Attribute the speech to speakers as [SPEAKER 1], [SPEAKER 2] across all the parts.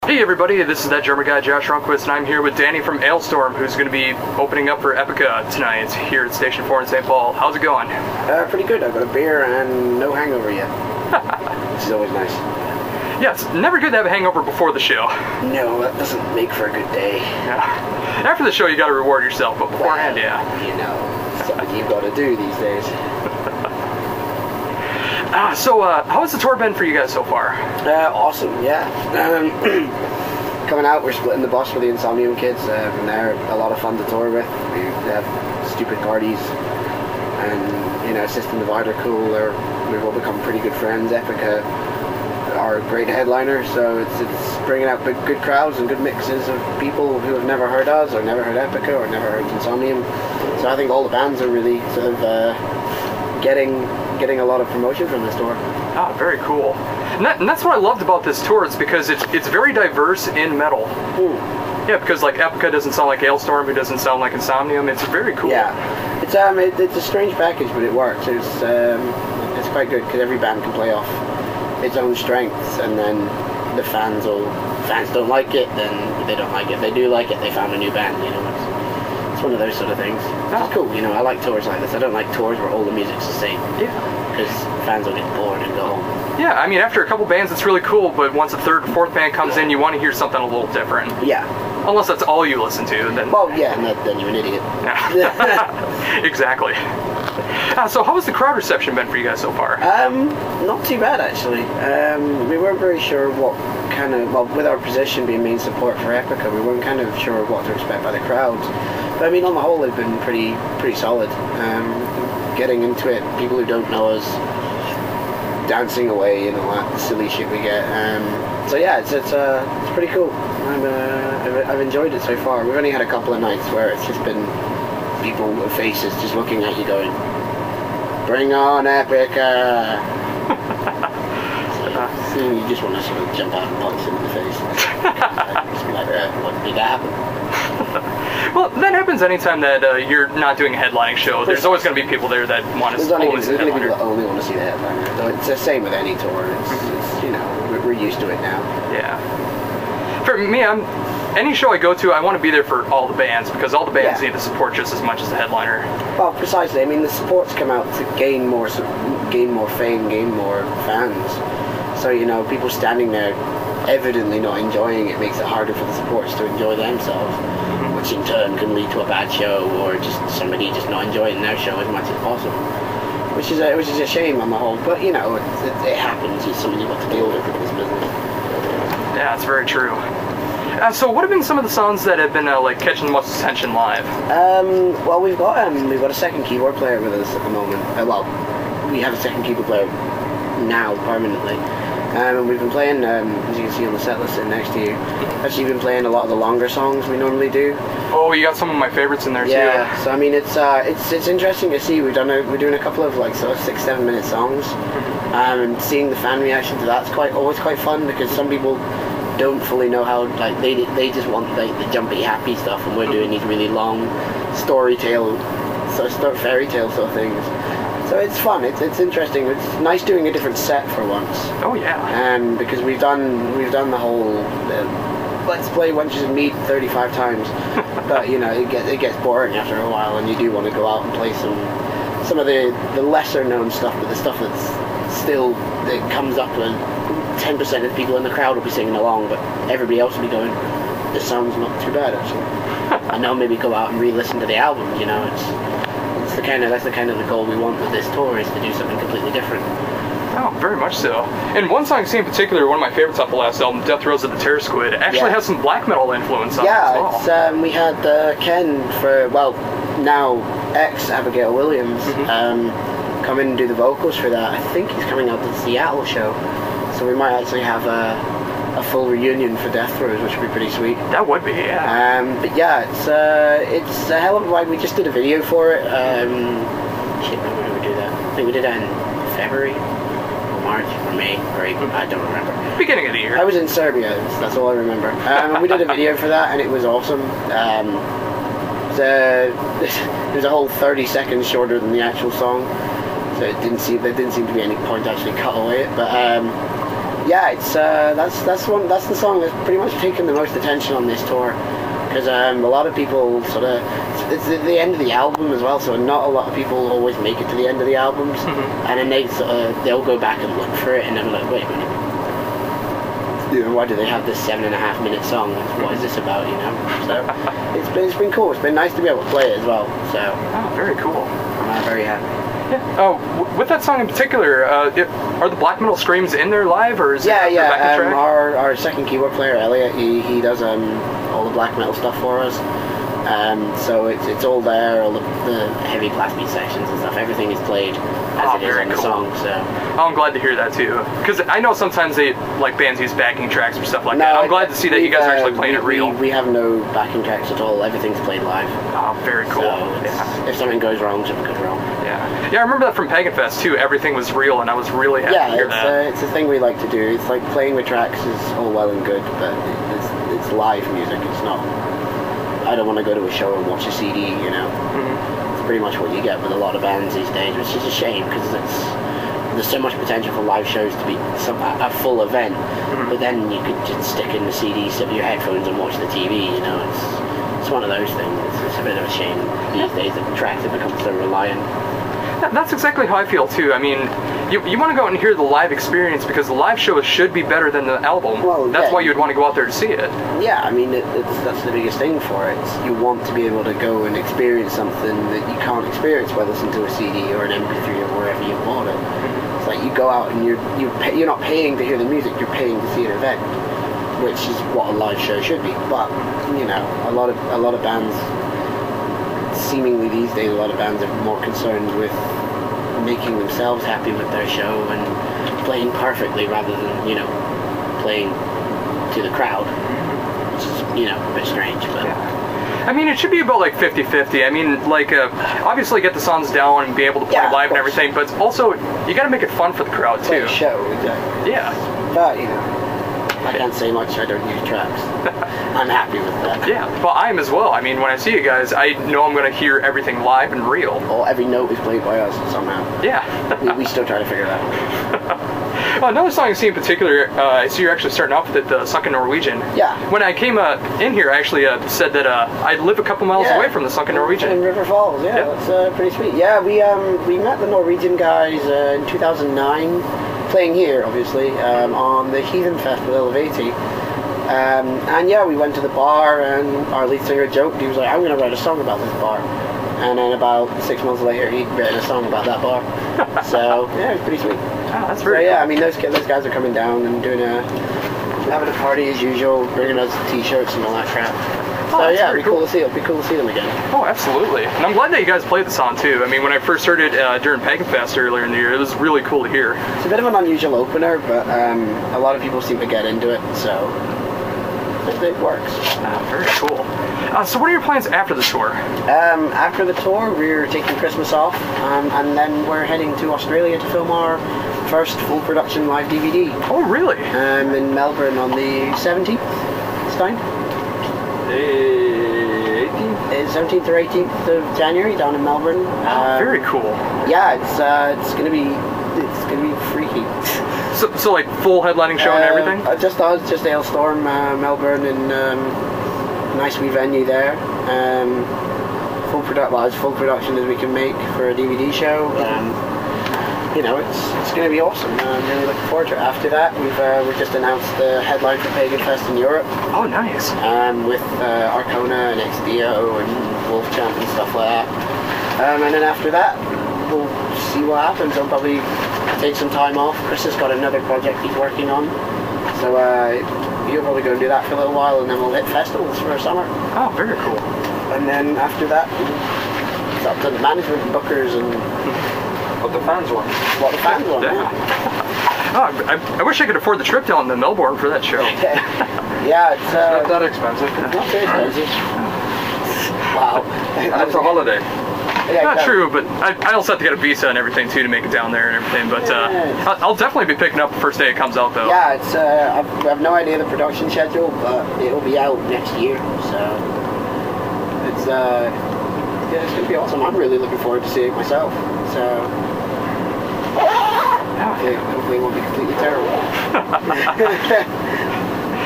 [SPEAKER 1] Hey everybody, this is that drummer guy Josh Runquist, and I'm here with Dani from Alestorm, who's going to be opening up for Epica tonight here at Station 4 in St. Paul. How's it going?
[SPEAKER 2] Pretty good. I've got a beer and no hangover yet. Which is always nice.
[SPEAKER 1] Yeah, it's never good to have a hangover before the show.
[SPEAKER 2] No, that doesn't make for a good day.
[SPEAKER 1] Yeah. After the show you got to reward yourself, but beforehand,
[SPEAKER 2] well,
[SPEAKER 1] yeah.
[SPEAKER 2] You know, something you've got to do these days.
[SPEAKER 1] So how has the tour been for you guys so far?
[SPEAKER 2] Awesome, yeah. Coming out, we're splitting the bus with the Insomnium kids, and they're a lot of fun to tour with. We have stupid parties, and, you know, System Divider cool. We've all become pretty good friends. Epica are a great headliner, so it's bringing out good crowds and good mixes of people who have never heard us, or never heard Epica, or never heard Insomnium. So I think all the bands are really sort of getting a lot of promotion from this tour.
[SPEAKER 1] Ah, very cool. And that's what I loved about this tour, is because it's very diverse in metal.
[SPEAKER 2] Ooh. Yeah,
[SPEAKER 1] because like Epica doesn't sound like Alestorm, who doesn't sound like Insomnium. It's very cool.
[SPEAKER 2] Yeah, it's a strange package, but it works. It's quite good because every band can play off its own strengths, and then the fans don't like it, then they don't like it. If they do like it, they found a new band. You know, it's one of those sort of things. It's cool. You know, I like tours like this. I don't like tours where all the music's the same. Yeah. Because fans will get bored and go home.
[SPEAKER 1] Yeah, I mean, after a couple bands, it's really cool, but once a third or fourth band comes in, you want to hear something a little different.
[SPEAKER 2] Yeah.
[SPEAKER 1] Unless that's all you listen to, then...
[SPEAKER 2] Well, yeah, and then you're an idiot.
[SPEAKER 1] Yeah. Exactly. So how has the crowd reception been for you guys so far?
[SPEAKER 2] Not too bad, actually. We weren't very sure what kind of... Well, with our position being main support for Epica, we weren't kind of sure what to expect by the crowds. But, I mean, on the whole, they've been pretty solid. Getting into it, people who don't know us dancing away and all that silly shit we get. So yeah, it's pretty cool. I've enjoyed it so far. We've only had a couple of nights where it's just been people with faces just looking at you going, "Bring on Epica!" So you just want to sort of jump out and punch them in the face. Just be like, what did that happen?
[SPEAKER 1] Well, that happens anytime that you're not doing a headlining show. There's always going to be people there that want to see the headliner.
[SPEAKER 2] There's going to be people that only want to see the headliner. So it's the same with any tour. It's you know, we're used to it now. Yeah.
[SPEAKER 1] For me, any show I go to, I want to be there for all the bands, because all the bands need the support just as much as the headliner.
[SPEAKER 2] Well, precisely. I mean, the supports come out to gain more fame, gain more fans. So, you know, people standing there evidently not enjoying it makes it harder for the supports to enjoy themselves, which in turn can lead to a bad show, or just somebody just not enjoying their show as much as possible, which is a shame on the whole. But you know, it happens. It's something you've got to deal with in this business.
[SPEAKER 1] Yeah, it's very true. So what have been some of the songs that have been like catching the most attention live?
[SPEAKER 2] Well, we've got a second keyboard player with us at the moment. Well, we have a second keyboard player now permanently. And we've been playing, as you can see on the set list sitting next to you, actually been playing a lot of the longer songs we normally do.
[SPEAKER 1] Oh, you got some of my favorites in there too.
[SPEAKER 2] Yeah, so I mean it's interesting to see. We're doing a couple of like sort of 6-7 minute songs, and seeing the fan reaction to that's always quite fun, because some people don't fully know how, like they just want like the jumpy happy stuff, and we're doing these really long fairy tale sort of things. So it's fun. It's interesting. It's nice doing a different set for once.
[SPEAKER 1] Oh yeah.
[SPEAKER 2] Because we've done the whole let's play Wenches and Meat 35 times, but you know it gets boring after a while, and you do want to go out and play some of the lesser known stuff, but the stuff that comes up and 10% of people in the crowd will be singing along, but everybody else will be going, "This sounds not too bad actually." And they'll maybe go out and re-listen to the album. You know, that's the kind of the goal we want with this tour, is to do something completely different.
[SPEAKER 1] Oh, very much so. And one song in particular, one of my favorites off the last album, Death Throes of the Terror Squid, actually has some black metal influence on it as well.
[SPEAKER 2] We had Ken now ex-Abigail Williams, come in and do the vocals for that. I think he's coming out to the Seattle show, so we might actually have a full reunion for Death Throes, which would be pretty sweet.
[SPEAKER 1] That would be, yeah.
[SPEAKER 2] But yeah, it's a hell of a ride. We just did a video for it. Shit, when did we do that? I think we did that in February, or March, or May, or April. I don't remember.
[SPEAKER 1] Beginning of the year.
[SPEAKER 2] I was in Serbia. That's all I remember. And we did a video for that, and it was awesome. It was a whole 30 seconds shorter than the actual song, so there didn't seem to be any point to actually cut away it. But Yeah, it's that's the song that's pretty much taken the most attention on this tour, because a lot of people sort of, it's the end of the album as well, so not a lot of people always make it to the end of the albums, and then they'll go back and look for it, and then like, wait a minute, why do they have this 7.5 minute song? What is this about? So it's been cool. It's been nice to be able to play it as well. So
[SPEAKER 1] very cool.
[SPEAKER 2] I'm very happy.
[SPEAKER 1] Yeah. Oh, with that song in particular, are the black metal screams in there live, or is it
[SPEAKER 2] backing
[SPEAKER 1] track?
[SPEAKER 2] Our second keyboard player Elliot, he does all the black metal stuff for us. So it's all there, all the heavy blast beat sections and stuff. Everything is played as it is on the song. So
[SPEAKER 1] I'm glad to hear that too, because I know sometimes bands use backing tracks or stuff like that. I'm glad to see that you guys are actually playing it real.
[SPEAKER 2] We have no backing tracks at all. Everything's played live.
[SPEAKER 1] Oh, very cool.
[SPEAKER 2] So if something goes wrong, something goes wrong.
[SPEAKER 1] Yeah, I remember that from Pagan Fest too. Everything was real, and I was really happy to hear that.
[SPEAKER 2] It's a thing we like to do. It's like playing with tracks is all well and good, but it's live music. It's not. I don't want to go to a show and watch a CD. It's pretty much what you get with a lot of bands these days, which is a shame, because there's so much potential for live shows to be a full event, but then you could just stick in the CD, sit with your headphones and watch the TV. It's one of those things. It's a bit of a shame these days that the tracks have become so reliant.
[SPEAKER 1] That's exactly how I feel too. I mean, you want to go out and hear the live experience, because the live show should be better than the album.
[SPEAKER 2] Well,
[SPEAKER 1] that's why you'd want to go out there to see it.
[SPEAKER 2] Yeah, I mean, that's the biggest thing for it. You want to be able to go and experience something that you can't experience by listening to a CD or an MP3 or wherever you bought it. It's like you go out and you're not paying to hear the music, you're paying to see an event, which is what a live show should be. But a lot of bands, seemingly these days, a lot of bands are more concerned with making themselves happy with their show and playing perfectly rather than playing to the crowd, which is a bit strange. But
[SPEAKER 1] I mean, it should be about like 50-50. I mean, like obviously get the songs down and be able to play live and everything, but also you got to make it fun for the crowd too.
[SPEAKER 2] Show, exactly.
[SPEAKER 1] Yeah.
[SPEAKER 2] But I can't say much. I don't use tracks. I'm happy with that.
[SPEAKER 1] Yeah, well, I am as well. I mean, when I see you guys, I know I'm going to hear everything live and real.
[SPEAKER 2] Well, every note is played by us somehow.
[SPEAKER 1] Yeah.
[SPEAKER 2] we still try to figure that out.
[SPEAKER 1] Well, another song I see in particular, I see you're actually starting off with it, the Sunken Norwegian.
[SPEAKER 2] Yeah.
[SPEAKER 1] When I came in here, I actually said that I live a couple miles away from the Sunken Norwegian.
[SPEAKER 2] In River Falls, that's pretty sweet. Yeah, we met the Norwegian guys in 2009, playing here, obviously, on the Heathen Fest with Elevati. And we went to the bar, and our lead singer joked, he was like, I'm going to write a song about this bar. And then about 6 months later, he'd written a song about that bar. So, it was pretty sweet.
[SPEAKER 1] Oh, that's very cool.
[SPEAKER 2] I mean, those guys are coming down and having a party as usual, bringing us t-shirts and all that crap. So it'd be cool to see. It'll be cool to see them again.
[SPEAKER 1] Oh, absolutely. And I'm glad that you guys played the song too. I mean, when I first heard it during Pagan Fest earlier in the year, it was really cool to hear.
[SPEAKER 2] It's a bit of an unusual opener, but a lot of people seem to get into it, so it works.
[SPEAKER 1] Very cool. So what are your plans after the tour?
[SPEAKER 2] After the tour, we're taking Christmas off, and then we're heading to Australia to film our first full production live DVD.
[SPEAKER 1] Oh, really?
[SPEAKER 2] In Melbourne on the 17th. Stein? 17th or 18th of January down in Melbourne.
[SPEAKER 1] Very cool.
[SPEAKER 2] Yeah, it's gonna be freaky.
[SPEAKER 1] So like full headlining show and everything?
[SPEAKER 2] Just Alestorm, Melbourne, and nice wee venue there. As full production as we can make for a DVD show. It's going to be awesome. I'm really looking forward to it. After that, we've just announced the headline for Pagan Fest in Europe.
[SPEAKER 1] Oh, nice.
[SPEAKER 2] With Arcona and XDO and Wolfchamp and stuff like that. And then after that, we'll see what happens. I'll probably take some time off. Chris has got another project he's working on, so he'll probably go and do that for a little while, and then we'll hit festivals for summer.
[SPEAKER 1] Oh, very cool.
[SPEAKER 2] And then after that, it's up to the management and bookers and
[SPEAKER 1] what the fans want.
[SPEAKER 2] What the fans want.
[SPEAKER 1] I wish I could afford the trip down to Melbourne for that show.
[SPEAKER 2] Yeah, it's
[SPEAKER 1] not that expensive.
[SPEAKER 2] It's not too expensive. Wow.
[SPEAKER 1] That's a holiday.
[SPEAKER 2] Yeah,
[SPEAKER 1] not true, but I also have to get a visa and everything too to make it down there and everything. But I'll definitely be picking up the first day it comes out, though.
[SPEAKER 2] Yeah, it's I have no idea the production schedule, but it'll be out next year, so it's gonna be awesome. I'm really looking forward to seeing it myself. So Hopefully it won't be completely terrible.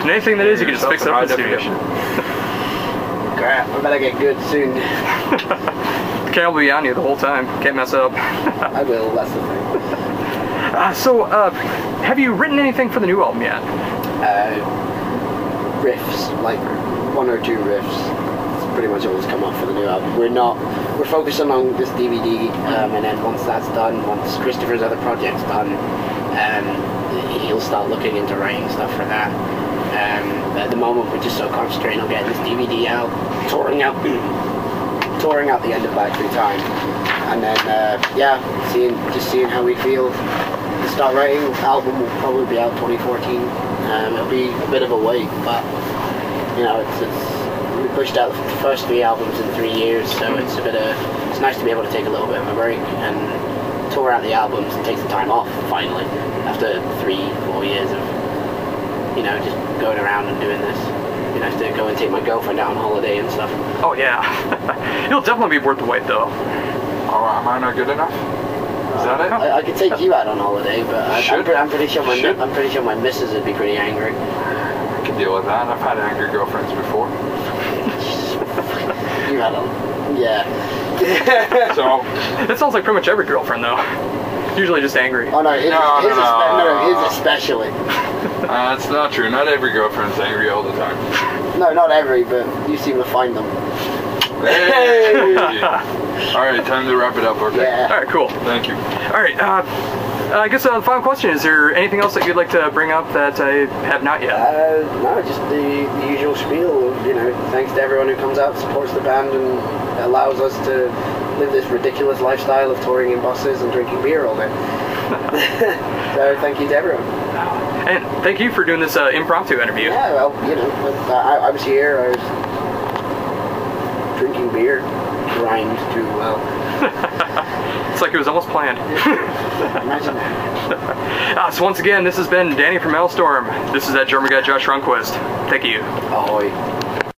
[SPEAKER 1] And anything that is, you can just fix it up in the studio.
[SPEAKER 2] Crap, I better get good soon.
[SPEAKER 1] The camera will be on you the whole time. Can't mess up.
[SPEAKER 2] I will, that's the thing.
[SPEAKER 1] So, have you written anything for the new album yet?
[SPEAKER 2] Riffs, like 1 or 2 riffs. It's pretty much always come up for the new album. We're focusing on this DVD, and then once that's done, once Christopher's other project's done, he'll start looking into writing stuff for that. At the moment, we're just so concentrating on getting this DVD out, touring out the end of Back Through Time, and then seeing how we feel. To start writing, the album will probably be out 2014. It'll be a bit of a wait, but you know, we pushed out the first 3 albums in 3 years, so it's nice to be able to take a little bit of a break and tour out the albums and take some time off finally after 3-4 years of, you know, just going around and doing this. You know, to go and take my girlfriend out on holiday and stuff.
[SPEAKER 1] Oh yeah, it'll definitely be worth the wait though.
[SPEAKER 3] Oh, am I not good enough? Is that it?
[SPEAKER 2] I could take you out on holiday, but I'm pretty sure my missus would be pretty angry.
[SPEAKER 3] I can deal with that. I've had angry girlfriends before.
[SPEAKER 2] You had yeah.
[SPEAKER 3] So
[SPEAKER 1] that sounds like pretty much every girlfriend though. Usually just angry.
[SPEAKER 2] Oh no, his especially.
[SPEAKER 3] It's not true. Not every girlfriend's angry all the time.
[SPEAKER 2] No, not every, but you seem to find them.
[SPEAKER 3] Hey! Alright, time to wrap it up, okay?
[SPEAKER 2] Yeah.
[SPEAKER 1] Alright, cool.
[SPEAKER 3] Thank you.
[SPEAKER 1] Alright, I guess the final question, is there anything else that you'd like to bring up that I have not yet?
[SPEAKER 2] No, just the usual spiel of, you know, thanks to everyone who comes out, supports the band, and allows us to live this ridiculous lifestyle of touring in buses and drinking beer all day. So thank you to everyone.
[SPEAKER 1] And thank you for doing this impromptu interview.
[SPEAKER 2] Yeah, well, you know, I was here, I was drinking beer, rhymed too well.
[SPEAKER 1] It's like it was almost planned.
[SPEAKER 2] Imagine that.
[SPEAKER 1] So once again, this has been Danny from Alestorm. This is that German guy Josh Runquist. Thank you.
[SPEAKER 2] Ahoy.